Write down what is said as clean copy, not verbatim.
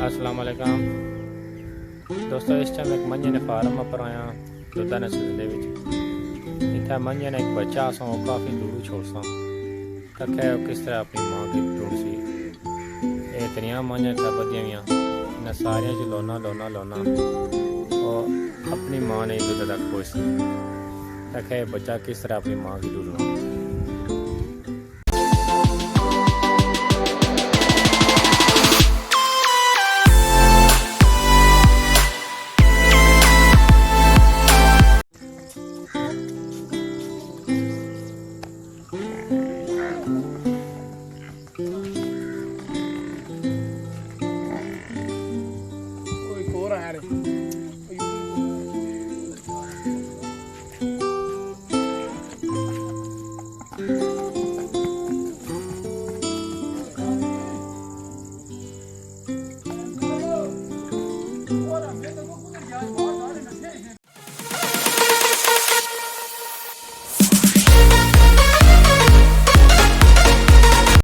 अस्सलाम वालेकुम दोस्तों, इस टाइम एक मंझे ने फार्म पर आया दुधा ने सिलसिले इतना मंझे ने एक बच्चा सो काफ़ी दूर छोड़ सा तक किस तरह अपनी माँ की ढूंढ सी ये इतनिया मंझे बदिया हुई इन्हें सारिया च लोना लोना लोना और अपनी माँ ने दुध तक पहुँच सी तक बच्चा किस तरह अपनी माँ की ढूंढना।